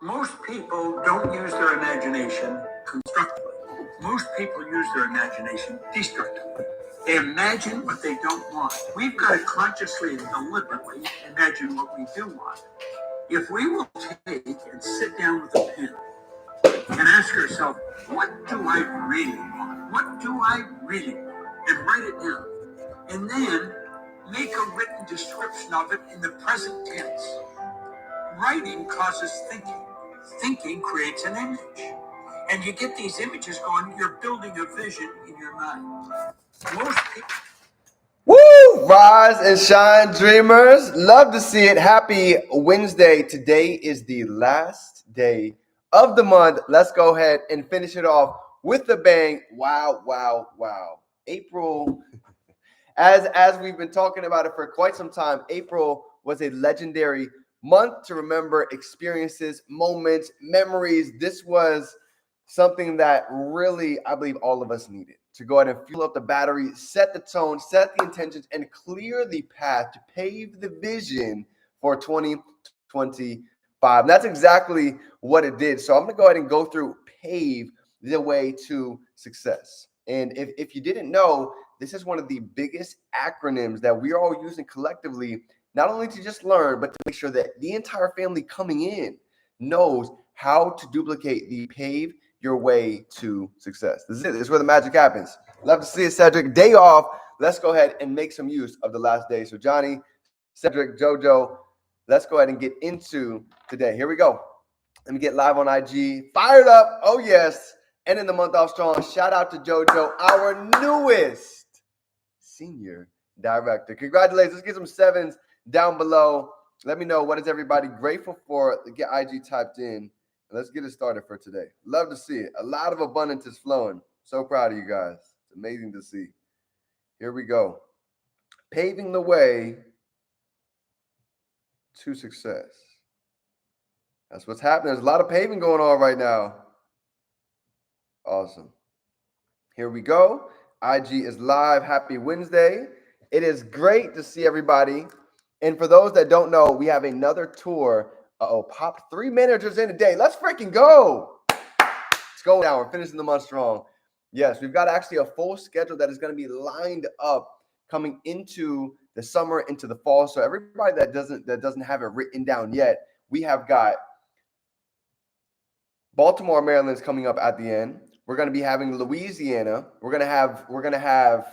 Most people don't use their imagination constructively. Most people use their imagination destructively. They imagine what they don't want. We've got to consciously and deliberately imagine what we do want. If we will take and sit down with a pen and ask ourselves, what do I really want? What do I really want? And write it down. And then make a written description of it in the present tense. Writing causes thinking. Thinking creates an image. And you get these images going, you're building a vision in your mind. Most people. Woo! Rise and shine, dreamers. Love to see it. Happy Wednesday. Today is the last day of the month. Let's go ahead and finish it off with a bang. Wow, wow, wow. April, as we've been talking about it for quite some time, April was a legendary month to remember experiences, moments, memories. This was something that really, I believe, all of us needed to go ahead and fuel up the battery, set the tone, set the intentions, and clear the path to pave the vision for 2025. And that's exactly what it did. So I'm going to go ahead and go through PAVE, the way to success. And if you didn't know, this is one of the biggest acronyms that we are all using collectively, not only to just learn, but to make sure that the entire family coming in knows how to duplicate the PAVE your way to success. This is it. This is where the magic happens. Love to see it, Cedric. Day off. Let's go ahead and make some use of the last day. So Johnny, Cedric, JoJo, let's go ahead and get into today. Here we go. Let me get live on IG. Fired up. Oh, yes. Ending the month off strong. Shout out to JoJo, our newest senior director. Congratulations. Let's get some sevens down below. Let me know, what is everybody grateful for? Get IG typed in. Let's get it started for today. Love to see it. A lot of abundance is flowing. So proud of you guys. It's amazing to see. Here we go. Paving the way to success. That's what's happening. There's a lot of paving going on right now. Awesome. Here we go. IG is live. Happy Wednesday. It is great to see everybody. And for those that don't know, we have another tour. Popped 3 managers in a day. Let's freaking go. Let's go now. We're finishing the month strong. Yes, we've got actually a full schedule that is going to be lined up coming into the summer, into the fall. So everybody that doesn't have it written down yet, we have got Baltimore, Maryland's coming up at the end. We're going to be having Louisiana. We're going to have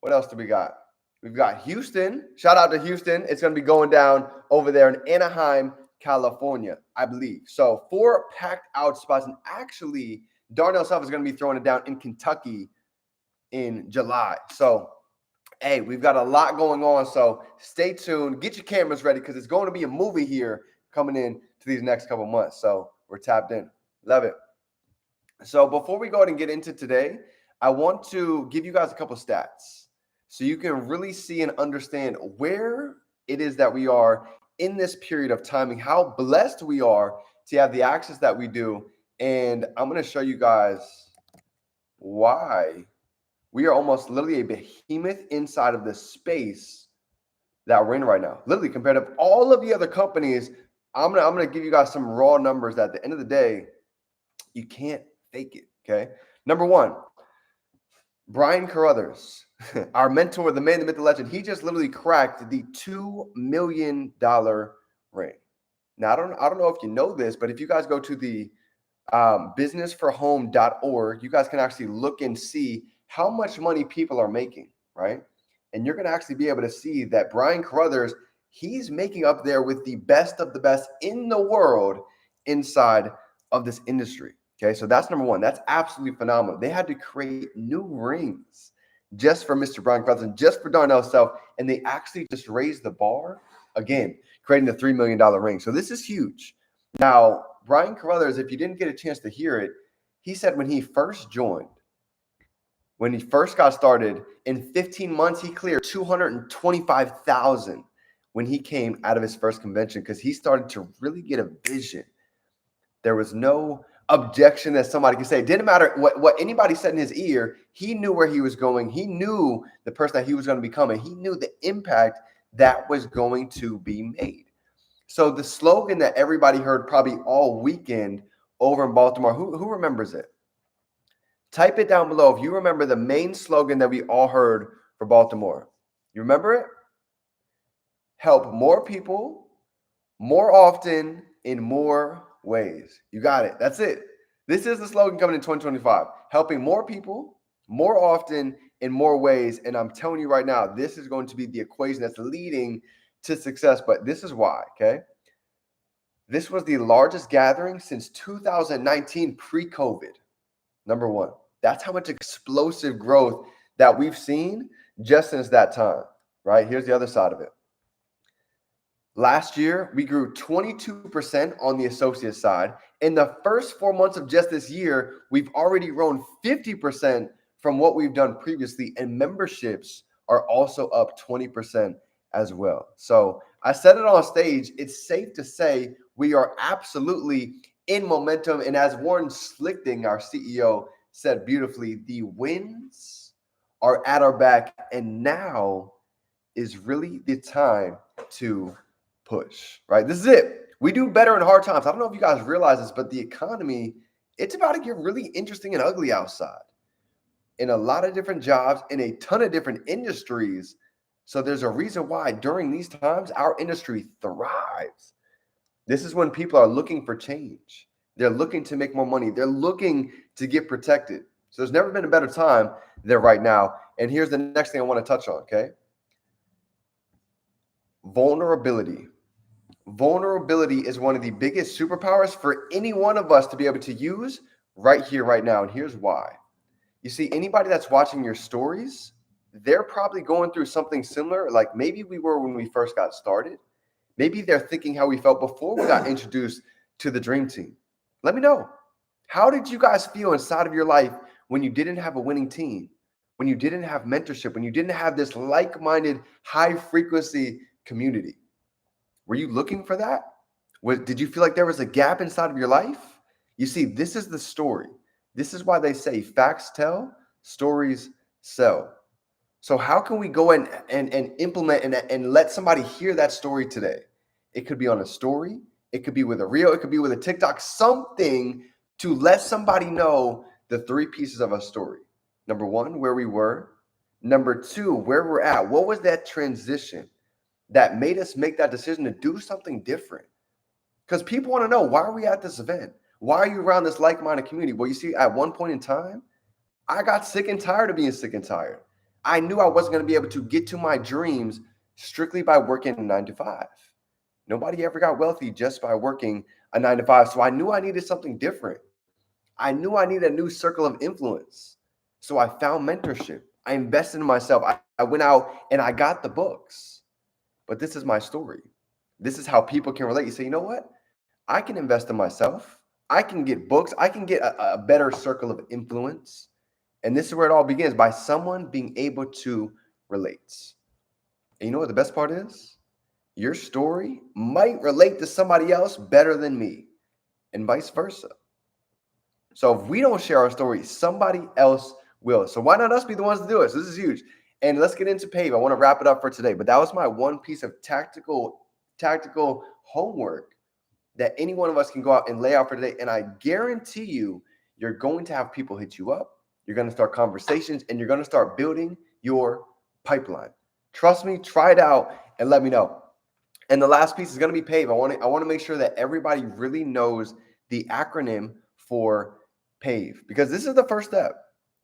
what else do we got? We've got Houston. Shout out to Houston. It's going to be going down over there in Anaheim, California, I believe. So 4 packed out spots. And actually, Darnell Self is going to be throwing it down in Kentucky in July. So, hey, we've got a lot going on. So stay tuned. Get your cameras ready because it's going to be a movie here coming in to these next couple months. So we're tapped in. Love it. So before we go ahead and get into today, I want to give you guys a couple stats so you can really see and understand where it is that we are in this period of time and how blessed we are to have the access that we do. And I'm going to show you guys why we are almost literally a behemoth inside of the space that we're in right now. Literally, compared to all of the other companies, I'm gonna give you guys some raw numbers that at the end of the day, you can't fake it, okay? Number one, Brian Carruthers, our mentor, the man, the myth, the legend, he just literally cracked the $2 million ring. Now, I don't know if you know this, but if you guys go to the businessforhome.org, you guys can actually look and see how much money people are making, right? And you're going to actually be able to see that Brian Carruthers, he's making up there with the best of the best in the world inside of this industry. Okay, so that's number one. That's absolutely phenomenal. They had to create new rings just for Mr. Brian Carruthers and just for Darnell Self, and they actually just raised the bar again, creating the $3 million ring. So this is huge. Now, Brian Carruthers, if you didn't get a chance to hear it, he said when he first joined, when he first got started, in 15 months, he cleared $225,000 when he came out of his first convention because he started to really get a vision. There was no objection that somebody could say. It didn't matter what anybody said in his ear. He knew where he was going. He knew the person that he was going to become, and he knew the impact that was going to be made. So the slogan that everybody heard probably all weekend over in Baltimore, who remembers it? Type it down below if you remember the main slogan that we all heard for Baltimore. You remember it? Help more people, more often, in more ways. You got it. That's it. This is the slogan coming in 2025. Helping more people, more often, in more ways. And I'm telling you right now, this is going to be the equation that's leading to success. But this is why, okay? This was the largest gathering since 2019 pre-COVID. Number one. That's how much explosive growth that we've seen just since that time, right? Here's the other side of it. Last year, we grew 22% on the associate side. In the first 4 months of just this year, we've already grown 50% from what we've done previously, and memberships are also up 20% as well. So I said it on stage, it's safe to say we are absolutely in momentum. And as Warren Slichting, our CEO, said beautifully, the wins are at our back, and now is really the time to push, right? This is it. We do better in hard times. I don't know if you guys realize this, but the economy, it's about to get really interesting and ugly outside in a lot of different jobs, in a ton of different industries. So there's a reason why during these times, our industry thrives. This is when people are looking for change. They're looking to make more money. They're looking to get protected. So there's never been a better time than right now. And here's the next thing I want to touch on, okay? Vulnerability. Vulnerability is one of the biggest superpowers for any one of us to be able to use right here, right now. And here's why. You see, anybody that's watching your stories, they're probably going through something similar, like maybe we were when we first got started. Maybe they're thinking how we felt before we got introduced to the dream team. Let me know. How did you guys feel inside of your life when you didn't have a winning team, when you didn't have mentorship, when you didn't have this like-minded, high-frequency community? Were you looking for that? Did you feel like there was a gap inside of your life? You see, this is the story. This is why they say facts tell, stories sell. So how can we go and implement and let somebody hear that story today? It could be on a story. It could be with a reel. It could be with a TikTok, something to let somebody know the three pieces of a story. Number one, where we were. Number two, where we're at. What was that transition that made us make that decision to do something different? Because people want to know, why are we at this event? Why are you around this like-minded community? Well, you see, at one point in time, I got sick and tired of being sick and tired. I knew I wasn't going to be able to get to my dreams strictly by working a 9 to 5. Nobody ever got wealthy just by working a 9 to 5. So I knew I needed something different. I knew I needed a new circle of influence. So I found mentorship. I invested in myself. I went out and I got the books. But this is my story. This is how people can relate. You say, you know what? I can invest in myself. I can get books. I can get a better circle of influence. And this is where it all begins, by someone being able to relate. And you know what the best part is? Your story might relate to somebody else better than me, and vice versa. So if we don't share our story, somebody else will. So why not us be the ones to do it? So this is huge. And let's get into PAVE. I want to wrap it up for today, but that was my one piece of tactical homework that any one of us can go out and lay out for today. And I guarantee you, you're going to have people hit you up. You're going to start conversations, and you're going to start building your pipeline. Trust me, try it out and let me know. And the last piece is going to be PAVE. I want to make sure that everybody really knows the acronym for PAVE, because this is the first step.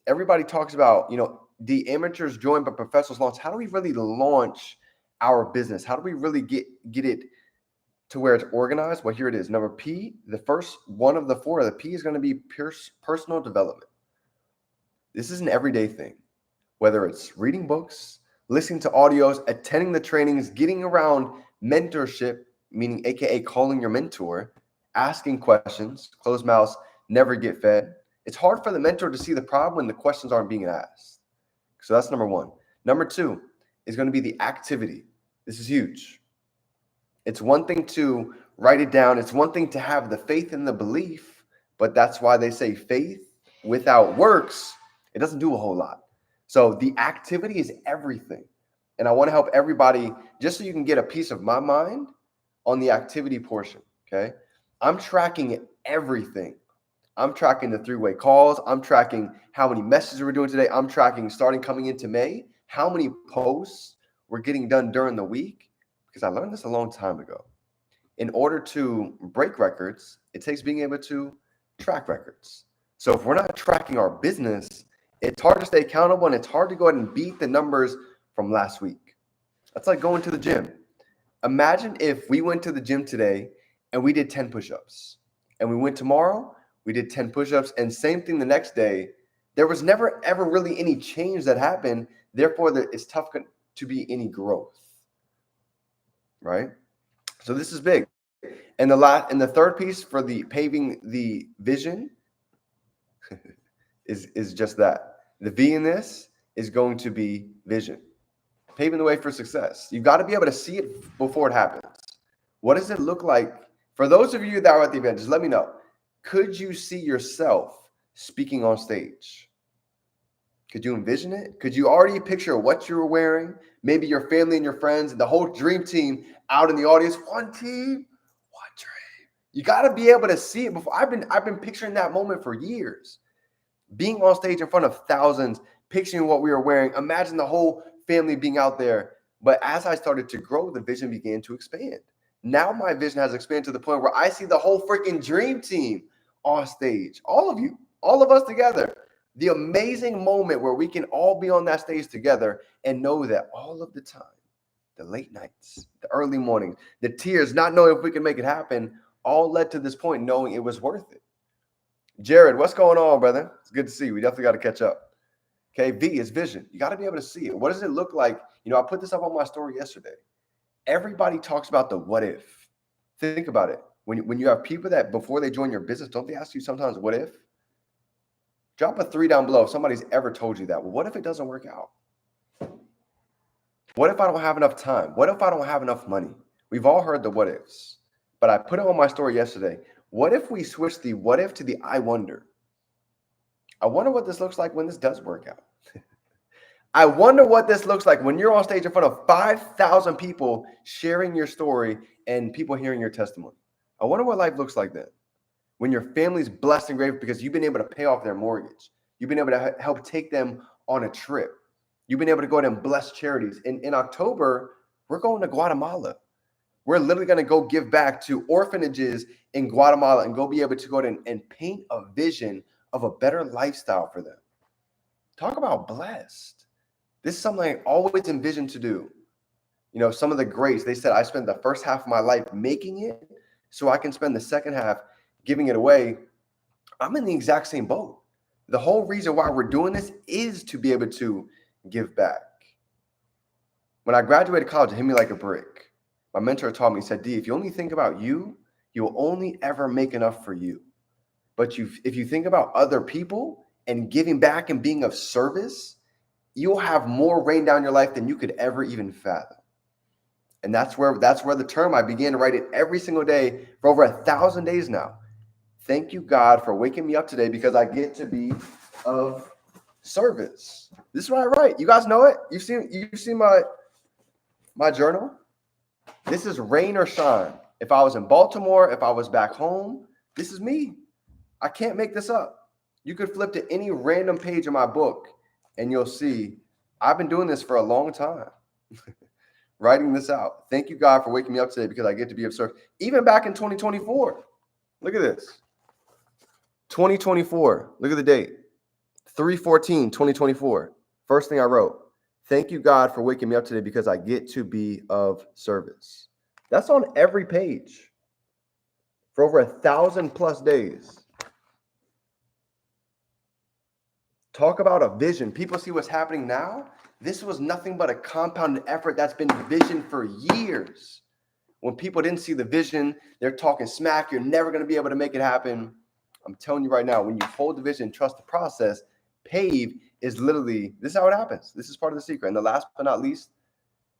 Everybody talks about, the amateurs join but professionals launch. How do we really launch our business? How do we really get it to where it's organized? Well, here it is. Number P, the first one of the four, the P is going to be personal development. This is an everyday thing, whether it's reading books, listening to audios, attending the trainings, getting around mentorship, meaning AKA calling your mentor, asking questions. Closed mouths never get fed. It's hard for the mentor to see the problem when the questions aren't being asked. So that's number one. Number two is going to be the activity. This is huge. It's one thing to write it down. It's one thing to have the faith and the belief, but that's why they say faith without works, it doesn't do a whole lot. So the activity is everything. And I want to help everybody, just so you can get a piece of my mind on the activity portion, okay? I'm tracking everything. I'm tracking the three-way calls. I'm tracking how many messages we're doing today. I'm tracking starting coming into May, how many posts we're getting done during the week, because I learned this a long time ago. In order to break records, it takes being able to track records. So if we're not tracking our business, it's hard to stay accountable and it's hard to go ahead and beat the numbers from last week. That's like going to the gym. Imagine if we went to the gym today and we did 10 push-ups, and we went tomorrow, we did 10 push-ups, and same thing the next day. There was never ever really any change that happened. Therefore, it's tough to be any growth, right? So this is big. And the third piece for the paving the vision is just that. The V in this is going to be vision. Paving the way for success. You've got to be able to see it before it happens. What does it look like? For those of you that are at the event, just let me know. Could you see yourself speaking on stage? Could you envision it? Could you already picture what you were wearing? Maybe your family and your friends and the whole dream team out in the audience. One team, one dream. You got to be able to see it before. I've been picturing that moment for years. Being on stage in front of thousands, picturing what we were wearing. Imagine the whole family being out there. But as I started to grow, the vision began to expand. Now my vision has expanded to the point where I see the whole freaking dream team on stage. All of you, all of us together. The amazing moment where we can all be on that stage together and know that all of the time, the late nights, the early mornings, the tears, not knowing if we can make it happen, all led to this point knowing it was worth it. Jared, what's going on, brother? It's good to see you. We definitely got to catch up. Okay, V is vision. You got to be able to see it. What does it look like? You know, I put this up on my story yesterday. Everybody talks about the what if. Think about it. When you have people that before they join your business, don't they ask you sometimes, what if? Drop a 3 down below if somebody's ever told you that. Well, what if it doesn't work out? What if I don't have enough time? What if I don't have enough money? We've all heard the what ifs, but I put it on my story yesterday. What if we switch the what if to the I wonder? I wonder what this looks like when this does work out. I wonder what this looks like when you're on stage in front of 5,000 people sharing your story and people hearing your testimony. I wonder what life looks like then. When your family's blessed and grateful because you've been able to pay off their mortgage. You've been able to help take them on a trip. You've been able to go ahead and bless charities. In October, we're going to Guatemala. We're literally going to go give back to orphanages in Guatemala and go be able to go ahead and paint a vision of a better lifestyle for them. Talk about blessed. This is something I always envisioned to do. You know, some of the greats, they said, I spent the first half of my life making it so I can spend the second half giving it away. I'm in the exact same boat. The whole reason why we're doing this is to be able to give back. When I graduated college, it hit me like a brick. My mentor taught me, he said, D, if you only think about you, you'll only ever make enough for you. But if you think about other people and giving back and being of service, you'll have more rain down your life than you could ever even fathom. And that's where the term, I began to write it every single day for over 1,000 days now. Thank you, God, for waking me up today because I get to be of service. This is what I write. You guys know it. You've seen my journal. This is rain or shine. If I was in Baltimore, if I was back home, this is me. I can't make this up. You could flip to any random page in my book and you'll see I've been doing this for a long time. Writing this out. Thank you, God, for waking me up today because I get to be of service. Even back in 2024. Look at this. 2024. Look at the date. 3/14/2024. First thing I wrote. Thank you, God, for waking me up today because I get to be of service. That's on every page for over 1,000+ days. Talk about a vision. People see what's happening now. This was nothing but a compounded effort that's been vision for years. When people didn't see the vision, they're talking smack. You're never going to be able to make it happen. I'm telling you right now, when you hold the vision, trust the process, PAVE is literally, this is how it happens. This is part of the secret. And the last but not least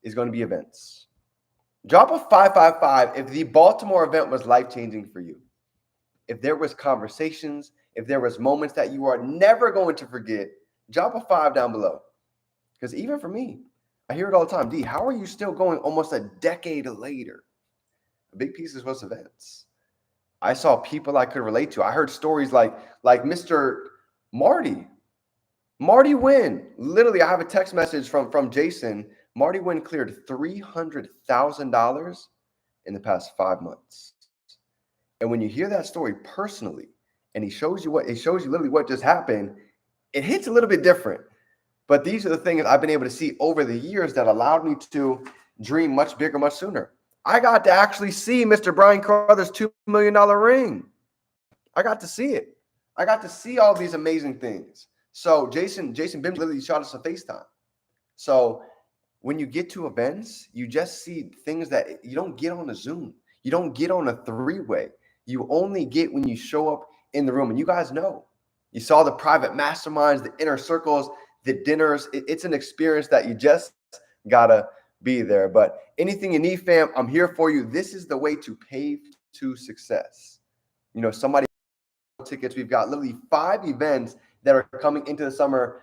is going to be events. Drop a 555 if the Baltimore event was life-changing for you. If there was conversations, if there was moments that you are never going to forget, drop a 5 down below. Because even for me, I hear it all the time. D, how are you still going almost a decade later? a big piece was events. I saw people I could relate to. I heard stories like Mr. Marty. Marty Wynn. Literally, I have a text message from Jason. Marty Wynn cleared $300,000 in the past 5 months. And when you hear that story personally, and he shows you literally what just happened, it hits a little bit different. But these are the things I've been able to see over the years that allowed me to dream much bigger, much sooner. I got to actually see Mr. Brian Carruthers' $2 million ring. I got to see it. I got to see all these amazing things. So Jason Bim literally shot us a FaceTime. So when you get to events, you just see things that you don't get on a Zoom. You don't get on a three-way. You only get when you show up in the room. And you guys know. You saw the private masterminds, the inner circles, the dinners. It's an experience that you just gotta be there. But anything you need, fam, I'm here for you. This is the way to pave to success. You know, somebody tickets. We've got literally 5 events that are coming into the summer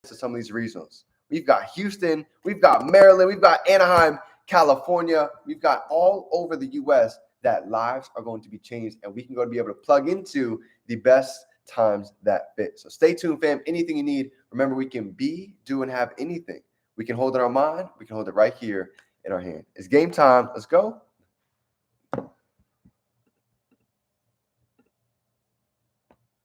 to some of these regionals. We've got Houston, we've got Maryland, we've got Anaheim, California. We've got all over the U.S. that lives are going to be changed, and we can go to be able to plug into the best times that fit. So stay tuned, fam. Anything you need, remember, we can be, do, and have anything. We can hold it in our mind. We can hold it right here in our hand. It's game time. Let's go.